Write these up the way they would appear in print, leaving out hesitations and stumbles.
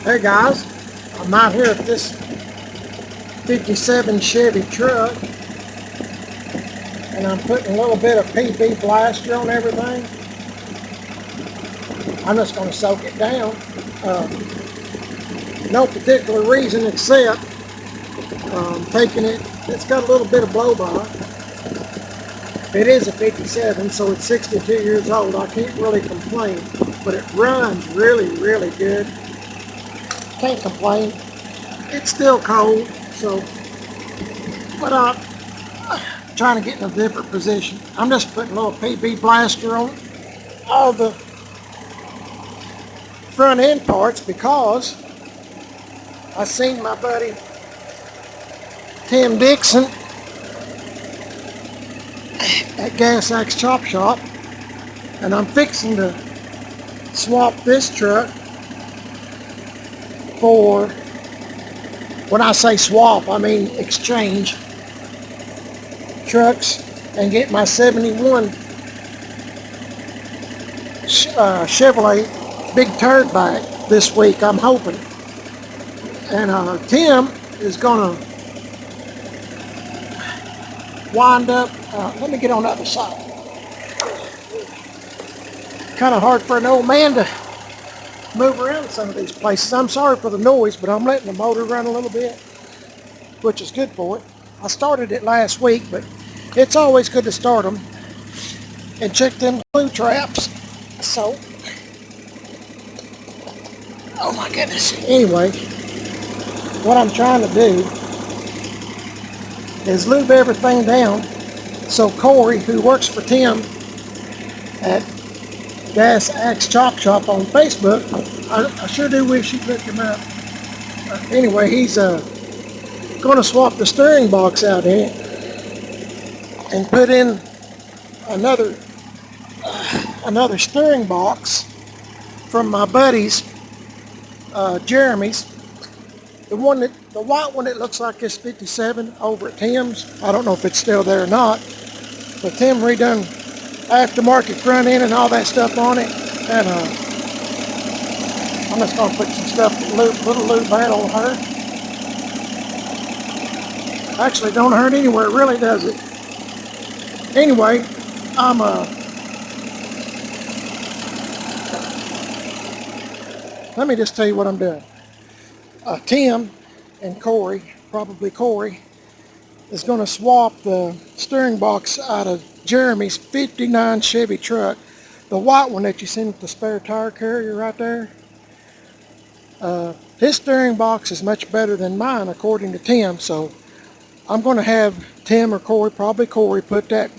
Hey guys, I'm out here at this 57 Chevy truck and I'm putting a little bit of PB blaster on everything. I'm just going to soak it down. No particular reason except taking it, it's got a little bit of blow by. It is a 57, so it's 62 years old. I can't really complain, but it runs really good. Can't complain. It's still cold, so, but I'm trying to get in a different position. I'm just putting a little PB blaster on all the front end parts because I seen my buddy Tim Dixon at Gas Axe Chop Shop, and I'm fixing to swap this truck for, when I say swap, I mean exchange trucks and get my 71 Chevrolet Big Turd back this week, I'm hoping. And Tim is going to wind up, let me get on the other side. Kind of hard for an old man to move around some of these places. I'm sorry for the noise, but I'm letting the motor run a little bit, which is good for it. I started it last week, but it's always good to start them and check them glue traps. So, oh my goodness. Anyway, what I'm trying to do is lube everything down so Corey, who works for Tim at Gas Axe Chop Shop on Facebook, I sure do wish you'd look him up. Anyway, he's going to swap the steering box out in it and put in another steering box from my buddy's Jeremy's. The white one that looks like this 57 over at Tim's. I don't know if it's still there or not, but Tim redone aftermarket front end and all that stuff on it, and I'm just going to put some stuff, little lube that'll hurt. Actually, don't hurt anywhere, it really does it. Anyway, let me just tell you what I'm doing. Tim and Corey, probably Corey, is going to swap the steering box out of Jeremy's 59 Chevy truck, the white one that you seen with the spare tire carrier right there. His steering box is much better than mine according to Tim, so I'm going to have Tim or Corey, probably Corey, put that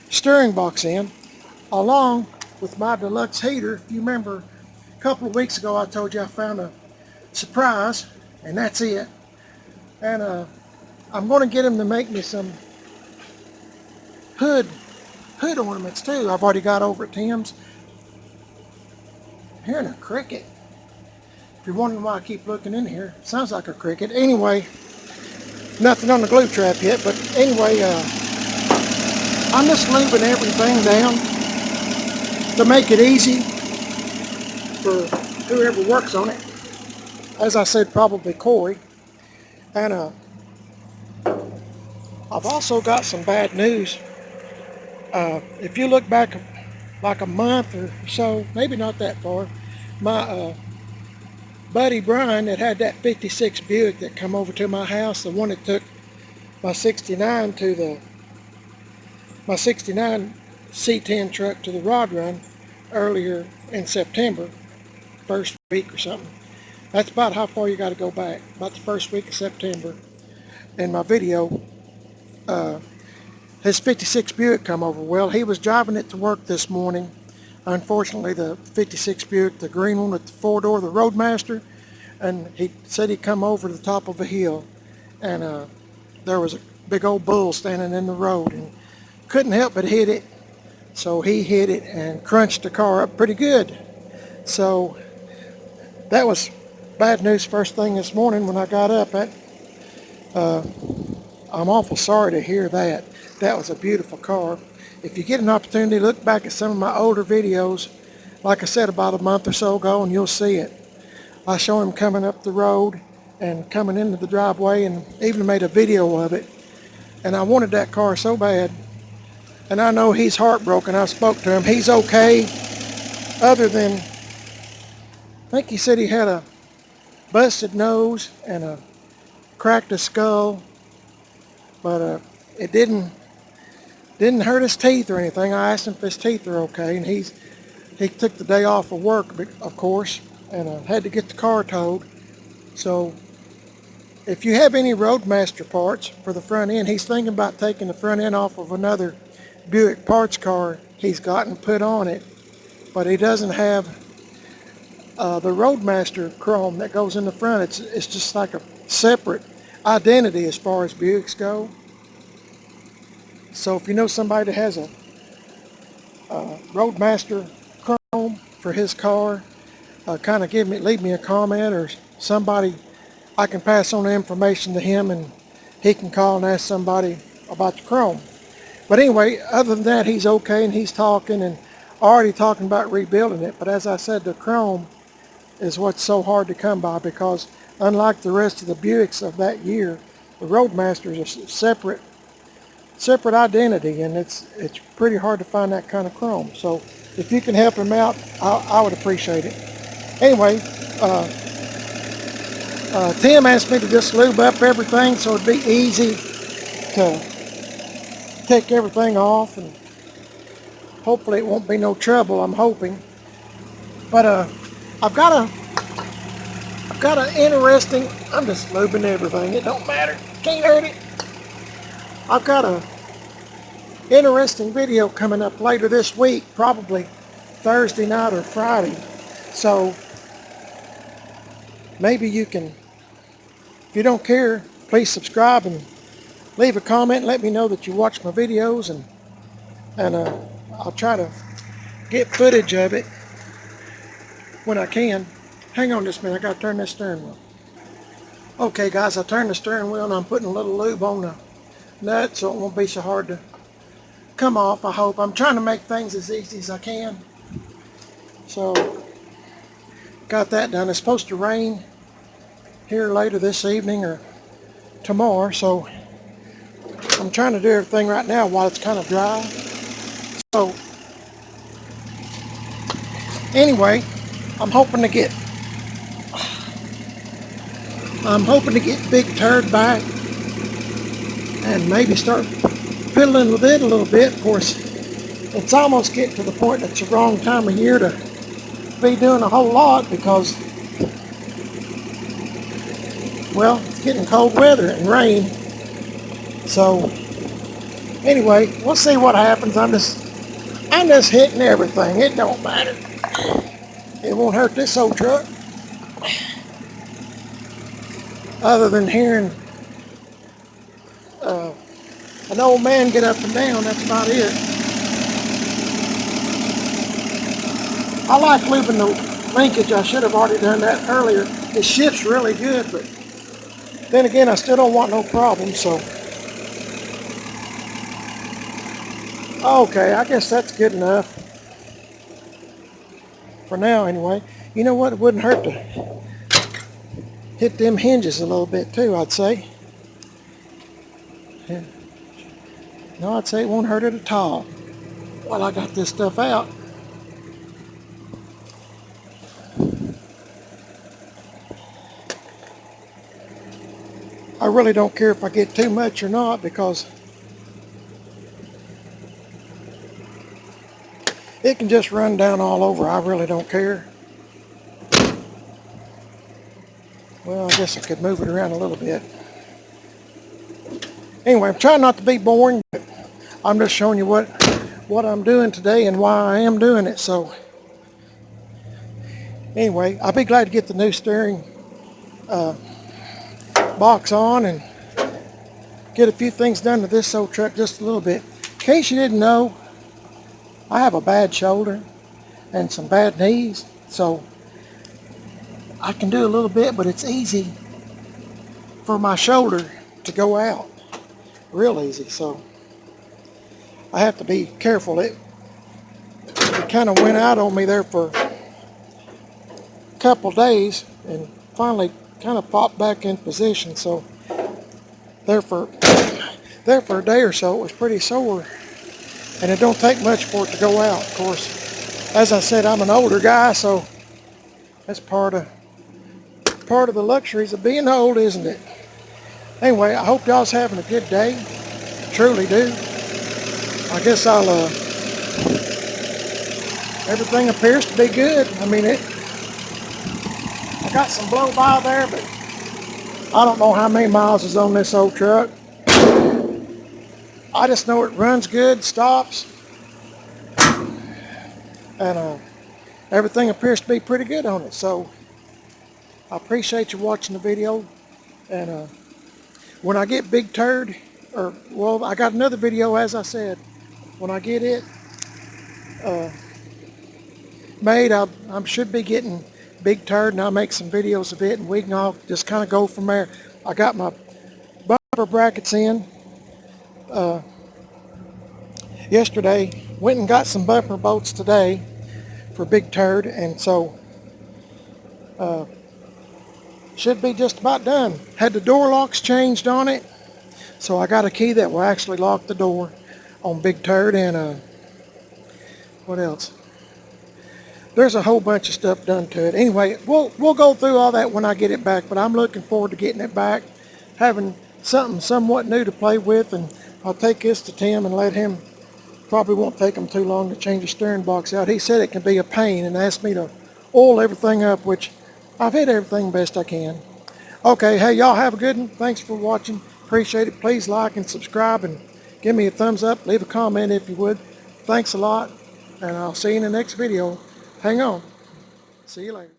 steering box in along with my deluxe heater. If you remember a couple of weeks ago I told you I found a surprise, and that's it. And I'm going to get him to make me some hood ornaments too. I've already got over at Tim's. I'm hearing a cricket. If you're wondering why I keep looking in here, sounds like a cricket. Anyway, nothing on the glue trap yet, but anyway, I'm just lubing everything down to make it easy for whoever works on it. As I said, probably Corey. And I've also got some bad news. If you look back like a month or so, maybe not that far, my buddy Brian that had that 56 Buick that come over to my house, the one that took my 69 C10 truck to the rod run earlier in September, first week or something. That's about how far you got to go back, about the first week of September. In my video, his 56 Buick come over. Well, he was driving it to work this morning. Unfortunately, the 56 Buick, the green one with the four-door, the Roadmaster, and he said he'd come over the top of a hill, and there was a big old bull standing in the road, and couldn't help but hit it. So he hit it and crunched the car up pretty good. So that was bad news first thing this morning when I got up. I'm awful sorry to hear that. That was a beautiful car. If you get an opportunity, look back at some of my older videos, like I said, about a month or so ago, and you'll see it. I show him coming up the road and coming into the driveway, and even made a video of it. And I wanted that car so bad. And I know he's heartbroken. I spoke to him. He's okay, other than, I think he said he had a busted nose and cracked a skull, but it didn't hurt his teeth or anything. I asked him if his teeth are okay, and he took the day off of work, of course, and had to get the car towed. So if you have any Roadmaster parts for the front end, he's thinking about taking the front end off of another Buick parts car he's gotten put on it, but he doesn't have the Roadmaster chrome that goes in the front. It's just like a separate identity as far as Buicks go. So if you know somebody that has a Roadmaster chrome for his car, kind of leave me a comment, or somebody, I can pass on the information to him and he can call and ask somebody about the chrome. But anyway, other than that, he's okay, and he's talking and already talking about rebuilding it. But as I said, the chrome is what's so hard to come by, because unlike the rest of the Buicks of that year, the Roadmasters are separate identity, and it's pretty hard to find that kind of chrome. So if you can help him out, I would appreciate it. Anyway, Tim asked me to just lube up everything so it'd be easy to take everything off, and hopefully it won't be no trouble, I'm hoping. But I've got an interesting, I'm just lubing everything, it don't matter, can't hurt it. I've got a interesting video coming up later this week, probably Thursday night or Friday. So maybe you can, if you don't care, please subscribe and leave a comment and let me know that you watch my videos, and I'll try to get footage of it when I can. Hang on just a minute, I gotta turn this steering wheel. Okay guys, I turned the steering wheel and I'm putting a little lube on the nut so it won't be so hard to come off, I hope. I'm trying to make things as easy as I can. So, got that done. It's supposed to rain here later this evening or tomorrow, so I'm trying to do everything right now while it's kind of dry. So, anyway, I'm hoping to get Big Turd back and maybe start fiddling with it a little bit. Of course, it's almost getting to the point that it's the wrong time of year to be doing a whole lot, because, well, it's getting cold weather and rain. So anyway, we'll see what happens. I'm just hitting everything. It don't matter. It won't hurt this old truck. Other than hearing an old man get up and down, that's about it. I like lubing the linkage. I should have already done that earlier. It shifts really good, but then again, I still don't want no problems, so. Okay, I guess that's good enough. For now, anyway. You know what? It wouldn't hurt to hit them hinges a little bit too, I'd say. Yeah. No, I'd say it won't hurt it at all. While I got this stuff out. I really don't care if I get too much or not, because it can just run down all over. I really don't care. Well, I guess I could move it around a little bit. Anyway, I'm trying not to be boring, but I'm just showing you what I'm doing today and why I am doing it. So anyway, I'll be glad to get the new steering box on and get a few things done to this old truck just a little bit. In case you didn't know, I have a bad shoulder and some bad knees, so I can do a little bit, but it's easy for my shoulder to go out. Real easy, so I have to be careful. It kind of went out on me there for couple days and finally kind of popped back in position. So there for a day or so, it was pretty sore, and it don't take much for it to go out. Of course, as I said, I'm an older guy, so that's part of the luxuries of being old, isn't it? Anyway, I hope y'all's having a good day. Truly do. I guess everything appears to be good. I mean, I got some blow by there, but I don't know how many miles is on this old truck. I just know it runs good, stops, and everything appears to be pretty good on it. So I appreciate you watching the video, and when I get Big Turd, well, I got another video, as I said. When I get it made, I should be getting Big Turd, and I'll make some videos of it, and we can all just kind of go from there. I got my bumper brackets in yesterday. Went and got some bumper bolts today for Big Turd, and so should be just about done. Had the door locks changed on it, so I got a key that will actually lock the door on Big Turd. And what else? There's a whole bunch of stuff done to it. Anyway, we'll go through all that when I get it back, but I'm looking forward to getting it back, having something somewhat new to play with, and I'll take this to Tim and let him. Probably won't take him too long to change the steering box out. He said it can be a pain and asked me to oil everything up, which I've hit everything best I can. Okay, hey, y'all have a good one. Thanks for watching. Appreciate it. Please like and subscribe and give me a thumbs up. Leave a comment if you would. Thanks a lot, and I'll see you in the next video. Hang on. See you later.